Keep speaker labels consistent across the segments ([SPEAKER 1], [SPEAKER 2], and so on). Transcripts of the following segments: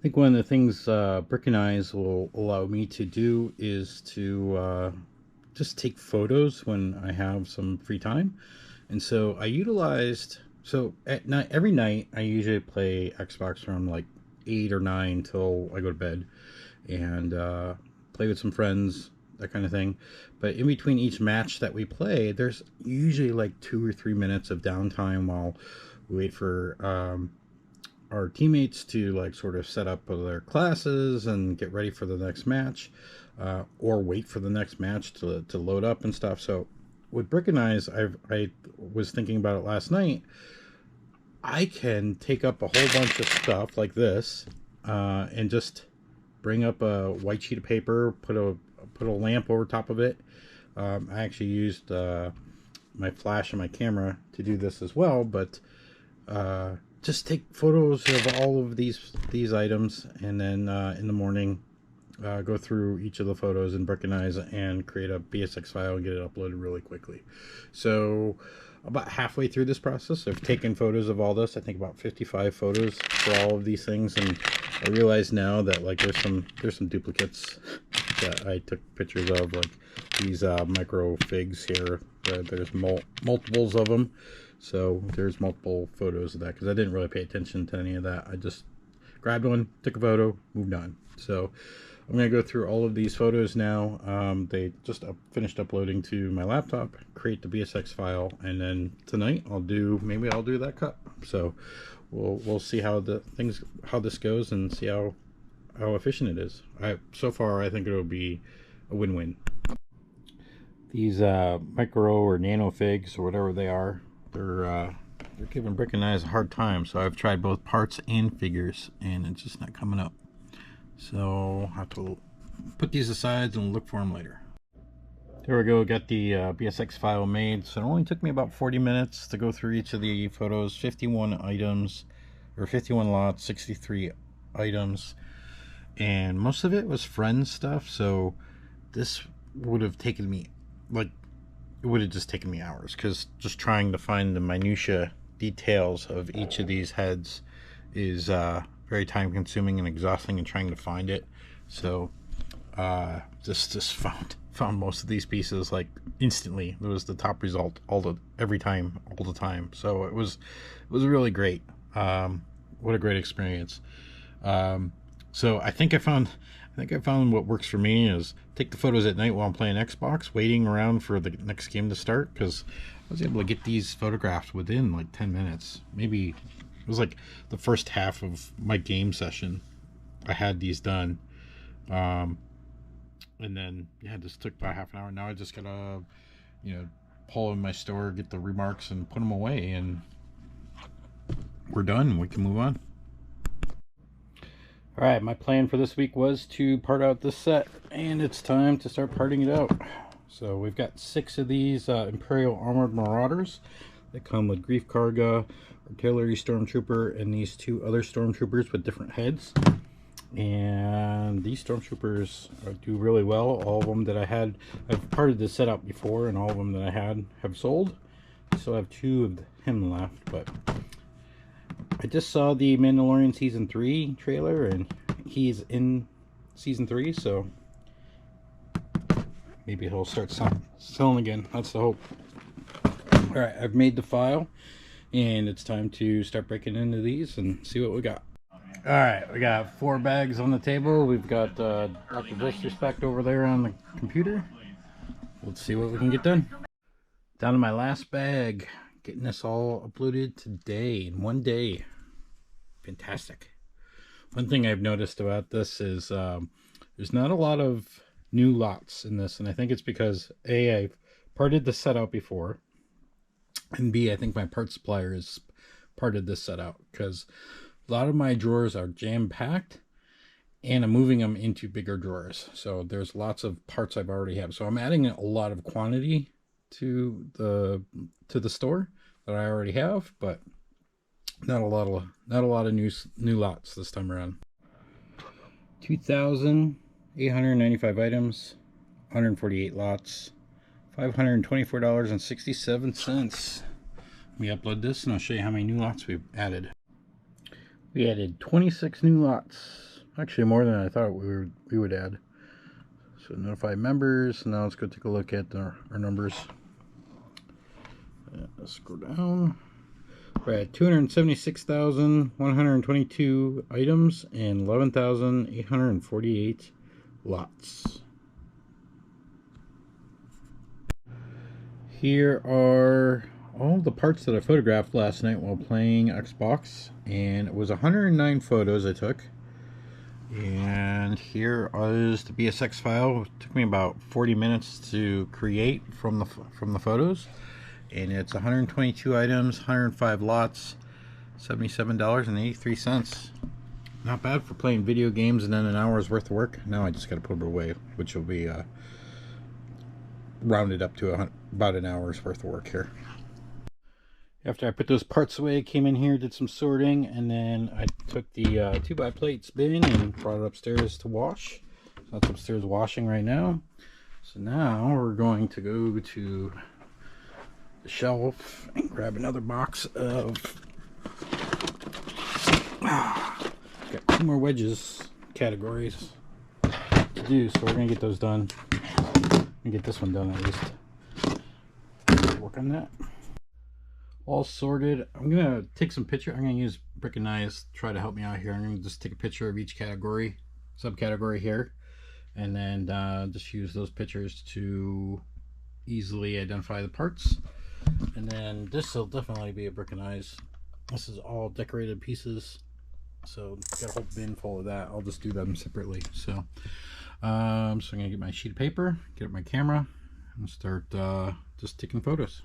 [SPEAKER 1] think one of the things BrickOgnize will allow me to do is to just take photos when I have some free time. And so I utilized, so at night, every night I usually play Xbox from like 8 or 9 till I go to bed, and play with some friends, that kind of thing. But in between each match that we play, there's usually like 2 or 3 minutes of downtime while we wait for our teammates to like sort of set up their classes and get ready for the next match, or wait for the next match to load up and stuff. So with BrickOgnize, I was thinking about it last night. I can take up a whole bunch of stuff like this, and just bring up a white sheet of paper, put a lamp over top of it. I actually used my flash and my camera to do this as well, but just take photos of all of these items, and then in the morning go through each of the photos in BrickOgnize and create a BSX file and get it uploaded really quickly. So about halfway through this process, I've taken photos of all this. I think about 55 photos for all of these things, and I realize now that like there's some duplicates that I took pictures of, like these micro figs here. There's multiples of them, so there's multiple photos of that because I didn't really pay attention to any of that. I just grabbed one, took a photo, moved on. So I'm going to go through all of these photos now. They just finished uploading to my laptop, create the BSX file, and then tonight maybe I'll do that cut. So we'll see how this goes and see how efficient it is. So far I think it'll be a win-win. These micro or nano figs or whatever they are, they're giving BrickOgnize a hard time. So I've tried both parts and figures, and it's just not coming up. So I'll have to put these aside and look for them later. There we go, got the BSX file made. So it only took me about 40 minutes to go through each of the photos. 51 items, or 51 lots, 63 items. And most of it was friend stuff, so this would have taken me, like, it would have just taken me hours, because just trying to find the minutia details of each of these heads is very time consuming and exhausting, and trying to find it. So just found most of these pieces like instantly. It was the top result all the time. So it was really great. What a great experience. So I think I found what works for me is take the photos at night while I'm playing Xbox, waiting around for the next game to start, because I was able to get these photographs within like 10 minutes. Maybe it was like the first half of my game session I had these done. And then it just took about half an hour. Now I just gotta pull in my store, get the remarks, and put them away, and we're done. We can move on. Alright, my plan for this week was to part out this set, and it's time to start parting it out. So we've got 6 of these Imperial Armored Marauders that come with Grief Karga, Artillery Stormtrooper, and these 2 other Stormtroopers with different heads. And these Stormtroopers do really well. All of them that I had, I've parted this set out before, and all of them that I had have sold. I still have 2 of him left, but I just saw the Mandalorian Season 3 trailer, and he's in Season 3, so maybe he'll start selling again. That's the hope. Alright, I've made the file, and it's time to start breaking into these and see what we got. Alright, we got 4 bags on the table. We've got Dr. Disrespect over there on the computer. Let's see what we can get done. Down to my last bag. Getting this all uploaded today, in one day. Fantastic. One thing I've noticed about this is there's not a lot of new lots in this, and I think it's because A, I've parted the set out before, and B, I think my part supplier has parted this set out, because a lot of my drawers are jam-packed, and I'm moving them into bigger drawers. So there's lots of parts I've already have. So I'm adding a lot of quantity to the store that I already have, but not a lot of new lots this time around. 2,895 items, 148 lots, $524.67. Let me upload this and I'll show you how many new lots we've added. We added 26 new lots. Actually, more than I thought we would add. So notify members. Now let's go take a look at our numbers. Let's scroll down. We're at 276,122 items and 11,848 lots. Here are all the parts that I photographed last night while playing Xbox, and it was 109 photos I took. And here is the BSX file. It took me about 40 minutes to create from the photos, and it's 122 items, 105 lots, $77.83. Not bad for playing video games and then an hour's worth of work. Now I just got to put it away, which will be rounded up to about an hour's worth of work here. After I put those parts away, I came in here, did some sorting, and then I took the 2x plates bin and brought it upstairs to wash. So that's upstairs washing right now. So now we're going to go to the shelf and grab another box of... got 2 more wedges categories to do, so we're going to get those done. And get this one done at least. Work on that. All sorted. I'm gonna take some picture. I'm gonna use BRICKOGNIZE to try to help me out here. I'm gonna just take a picture of each category, subcategory here, and then just use those pictures to easily identify the parts. And then this will definitely be a BRICKOGNIZE. This is all decorated pieces, so got a whole bin full of that. I'll just do them separately. So, so I'm gonna get my sheet of paper, get up my camera, and start just taking photos.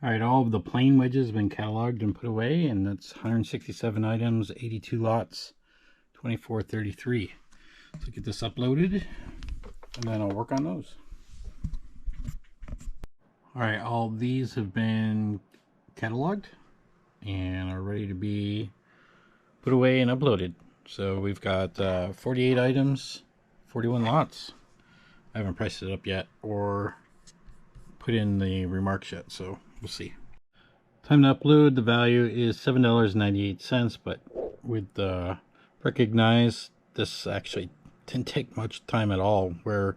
[SPEAKER 1] Alright, all of the plain wedges have been cataloged and put away, and that's 167 items, 82 lots, 2433. So get this uploaded, and then I'll work on those. Alright, all these have been cataloged and are ready to be put away and uploaded. So we've got 48 items, 41 lots. I haven't priced it up yet or put in the remarks yet, so we'll see. Time to upload. The value is $7.98, but with BRICKOGNIZE, this actually didn't take much time at all. Where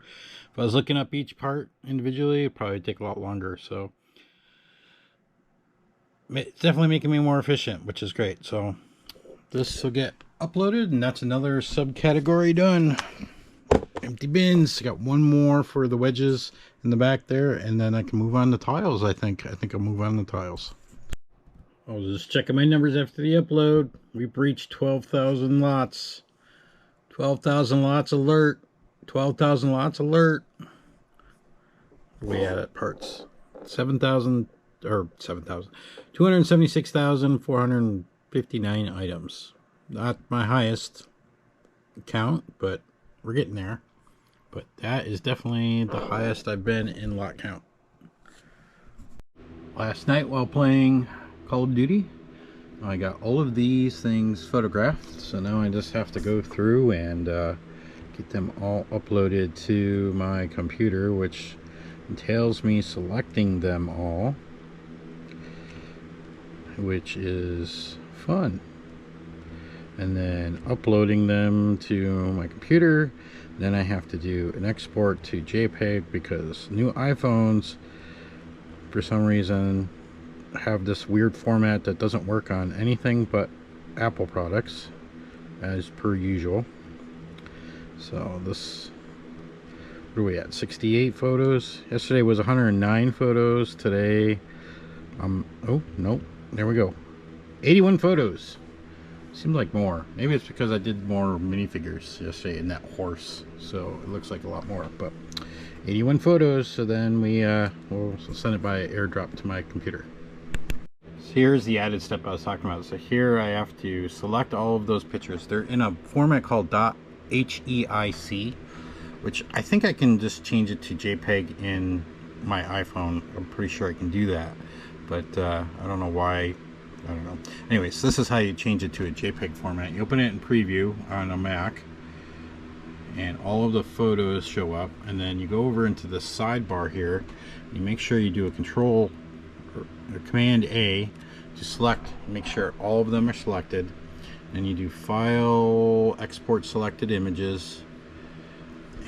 [SPEAKER 1] if I was looking up each part individually, it'd probably take a lot longer. So it's definitely making me more efficient, which is great. So this will get uploaded, and that's another subcategory done. Empty bins. Got one more for the wedges in the back there, and then I can move on to tiles. I think I'll move on to tiles. I was just checking my numbers after the upload. We've reached 12,000 lots. 12,000 lots alert. 12,000 lots alert. Way out at parts. 276,459 items. Not my highest count, but we're getting there. But that is definitely the highest I've been in lot count. Last night while playing Call of Duty, I got all of these things photographed. So now I just have to go through and get them all uploaded to my computer, which entails me selecting them all, which is fun. And then uploading them to my computer. Then I have to do an export to JPEG because new iPhones, for some reason, have this weird format that doesn't work on anything but Apple products, as per usual. So this, what are we at? 68 photos. Yesterday was 109 photos. Today, oh no, there we go. 81 photos. Seems like more. Maybe it's because I did more minifigures yesterday in that horse, so it looks like a lot more. But 81 photos. So then we'll send it by airdrop to my computer. So here's the added step I was talking about. So here I have to select all of those pictures. They're in a format called .heic, which I think I can just change it to JPEG in my iPhone. I'm pretty sure I can do that, but I don't know why. I don't know. Anyways, this is how you change it to a JPEG format. You open it in preview on a Mac, and all of the photos show up, and then you go over into the sidebar here. And you make sure you do a Control or Command A to select. Make sure all of them are selected, and you do File, Export Selected Images,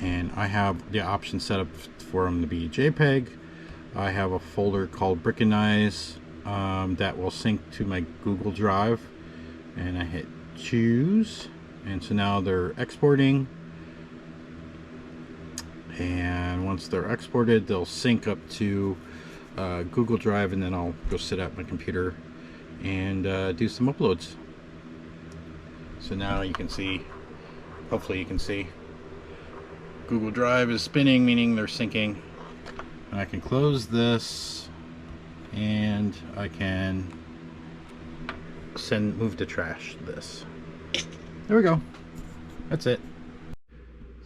[SPEAKER 1] and I have the option set up for them to be JPEG. I have a folder called BrickOgnize that will sync to my Google Drive, and I hit choose, and so now they're exporting, and once they're exported they'll sync up to Google Drive, and then I'll go sit at my computer and do some uploads. So now you can see, hopefully you can see, Google Drive is spinning, meaning they're syncing. And I can close this, and I can move to trash this. There we go. That's it.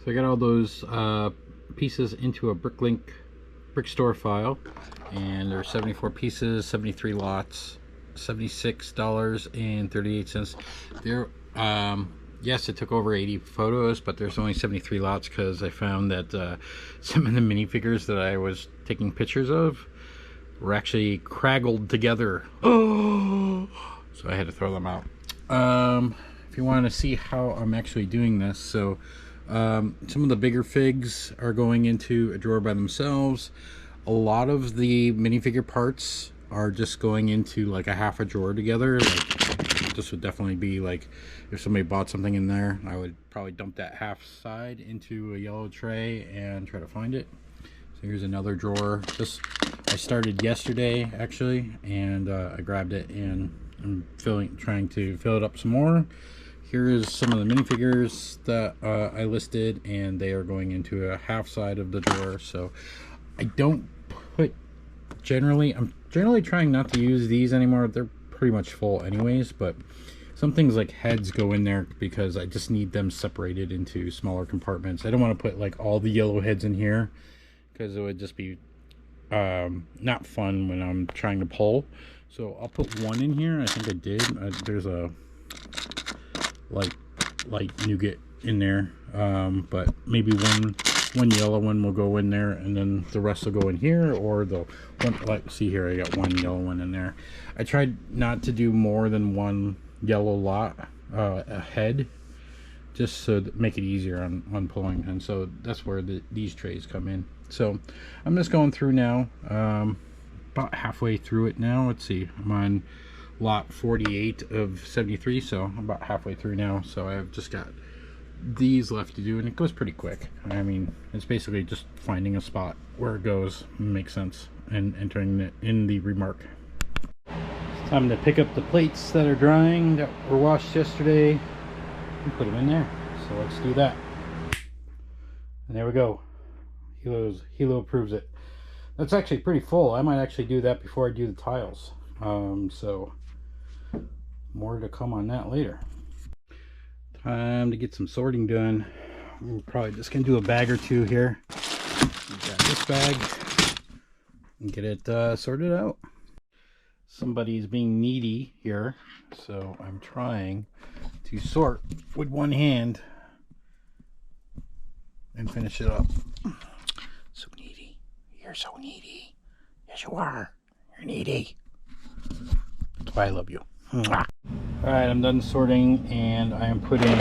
[SPEAKER 1] So I got all those pieces into a BrickLink Brick Store file, and there are 74 pieces, 73 lots, $76.38. There, yes, it took over 80 photos, but there's only 73 lots because I found that some of the minifigures that I was taking pictures of were actually craggled together. Oh, so I had to throw them out. If you want to see how I'm actually doing this, so some of the bigger figs are going into a drawer by themselves. A lot of the minifigure parts are just going into like a half a drawer together. Like, this would definitely be like if somebody bought something in there, I would probably dump that half side into a yellow tray and try to find it. So here's another drawer. This I started yesterday actually, and I grabbed it, and I'm trying to fill it up some more. Here is some of the minifigures that I listed, and they are going into a half side of the drawer. So I don't put, I'm generally trying not to use these anymore. They're pretty much full anyways, but some things like heads go in there because I just need them separated into smaller compartments. I don't want to put like all the yellow heads in here because it would just be not fun when I'm trying to pull. So I'll put one in here. I think I did. There's a light nougat in there, but maybe one yellow one will go in there, and then the rest will go in here, or the one, like, see here, I got one yellow one in there. I tried not to do more than one yellow lot a head, just so to make it easier on pulling, and so that's where these trays come in. So I'm just going through now, about halfway through it now. Let's see, I'm on lot 48 of 73, so I'm about halfway through now. So I've just got these left to do, and it goes pretty quick. I mean, it's basically just finding a spot where it goes, makes sense, and entering it in the remark. It's time to pick up the plates that are drying, that were washed yesterday, and put them in there. So let's do that. And there we go. Hilo approves it. That's actually pretty full. I might actually do that before I do the tiles. So more to come on that later. Time to get some sorting done. We're probably just gonna do a bag or two here. Got this bag and get it sorted out. Somebody's being needy here, so I'm trying to sort with one hand and finish it up. So needy. You're so needy. Yes, you are. You're needy. That's why I love you. Alright, I'm done sorting, and I am putting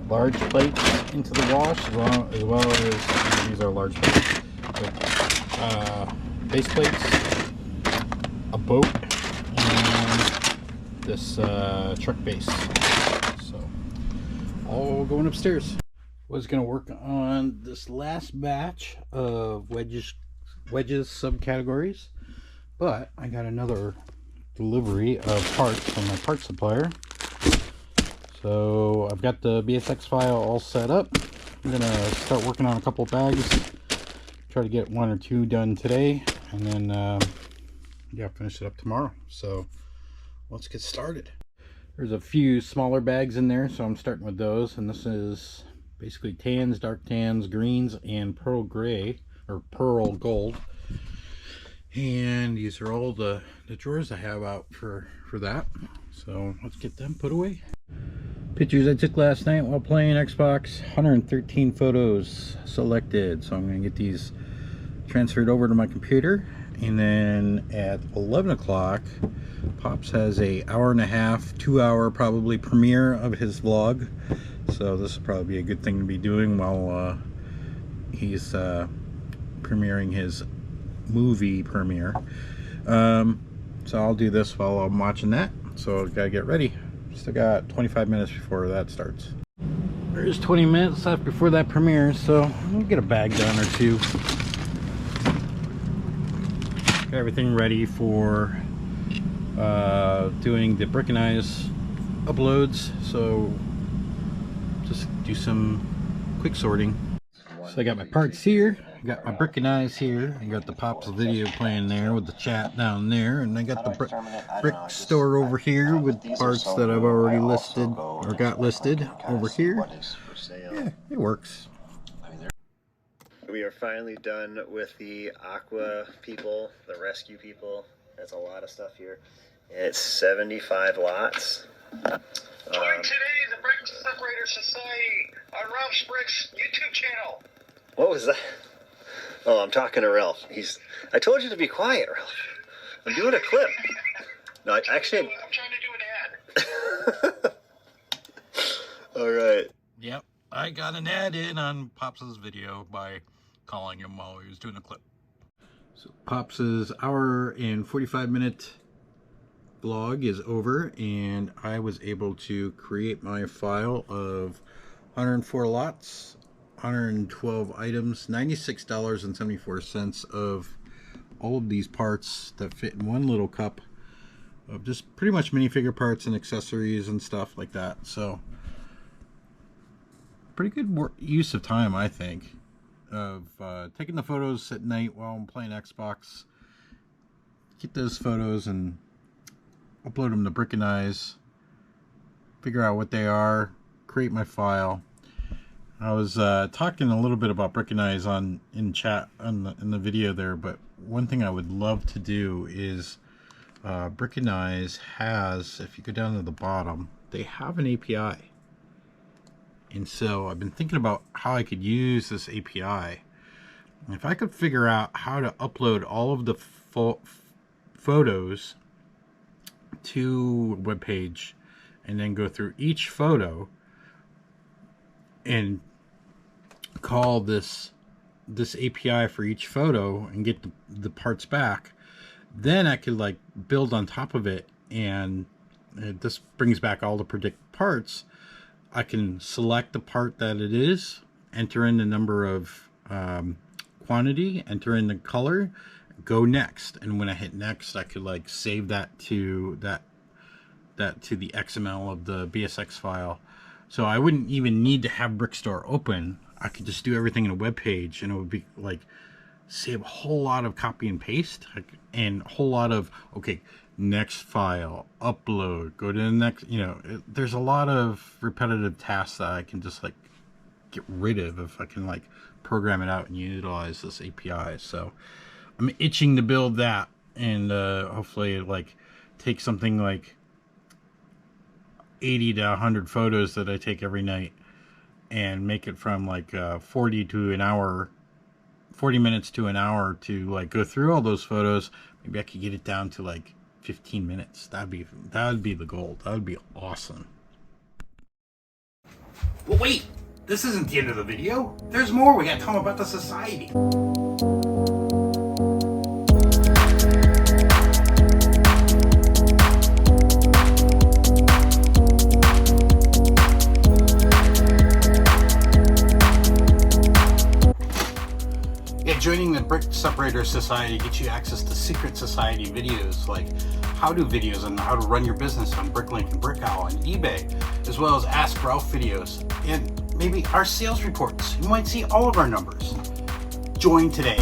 [SPEAKER 1] large plates into the wash, as well as these are large plates. Base plates, a boat, and this truck base. So, all going upstairs. Was going to work on this last batch of wedges subcategories, but I got another delivery of parts from my parts supplier. So I've got the BSX file all set up. I'm gonna start working on a couple bags, try to get one or two done today, and then yeah, finish it up tomorrow. So let's get started. There's a few smaller bags in there, so I'm starting with those, and this is basically tans, dark tans, greens, and pearl gray, or pearl gold. And these are all the drawers I have out for that. So let's get them put away. Pictures I took last night while playing Xbox. 113 photos selected. So I'm going to get these transferred over to my computer And then at 11 o'clock, Pops has a hour and a half, 2 hour probably premiere of his vlog. So this will probably be a good thing to be doing while he's premiering his movie premiere. So I'll do this while I'm watching that. So I gotta get ready. Still got 25 minutes before that starts. There's 20 minutes left before that premiere, so I'll get a bag done or two. Got everything ready for doing the BRICKOGNIZE uploads, so just do some quick sorting. So I got my parts here, I got my BRICKOGNIZE here, I got the Pops video playing there with the chat down there, and I got the brick store over here with parts that I've already listed or got listed over here. Yeah, it works.
[SPEAKER 2] We are finally done with the aqua people, the rescue people. That's a lot of stuff here. It's 75 lots.
[SPEAKER 3] Join today the Brick Separator Society on Ralph's Bricks YouTube channel.
[SPEAKER 2] What was that? Oh, I'm talking to Ralph. I told you to be quiet, Ralph. I'm doing a clip. No,
[SPEAKER 3] I'm trying to do an ad.
[SPEAKER 2] All right.
[SPEAKER 1] Yep, I got an ad in on Pops's video by calling him while he was doing a clip. So Pops's hour and 45-minute vlog is over, and I was able to create my file of 104 lots, 112 items, $96.74 of all of these parts that fit in one little cup of just pretty much minifigure parts and accessories and stuff like that. So pretty good use of time, I think, of taking the photos at night while I'm playing Xbox, get those photos and upload them to BrickOgnize, figure out what they are, create my file. I was talking a little bit about BrickOgnize in chat in the video there, but one thing I would love to do is BrickOgnize has, if you go down to the bottom, they have an API. And so I've been thinking about how I could use this API. If I could figure out how to upload all of the photos to a web page and then go through each photo and call this API for each photo and get the parts back, then I could like build on top of it, and this brings back all the predict parts. I can select the part that it is, enter in the number of quantity, enter in the color, go next, and when I hit next, I could like save that to the XML of the BSX file. So I wouldn't even need to have Brickstore open. I could just do everything in a web page, and it would be like save a whole lot of copy and paste, and a whole lot of, okay, next file, upload, go to the next, there's a lot of repetitive tasks that I can just like get rid of if I can like program it out and utilize this API. So I'm itching to build that, and hopefully like take something like 80 to 100 photos that I take every night and make it from like 40 minutes to an hour to like go through all those photos. Maybe I could get it down to like 15 minutes. That would be the goal. That would be awesome. Well, wait, this isn't the end of the video. There's more. We gotta tell them about the society. Joining the Brick Separator Society gets you access to secret society videos like how-to videos on how to run your business on BrickLink and Brick Owl and eBay, as well as Ask Ralph videos, and maybe our sales reports. You might see all of our numbers. Join today.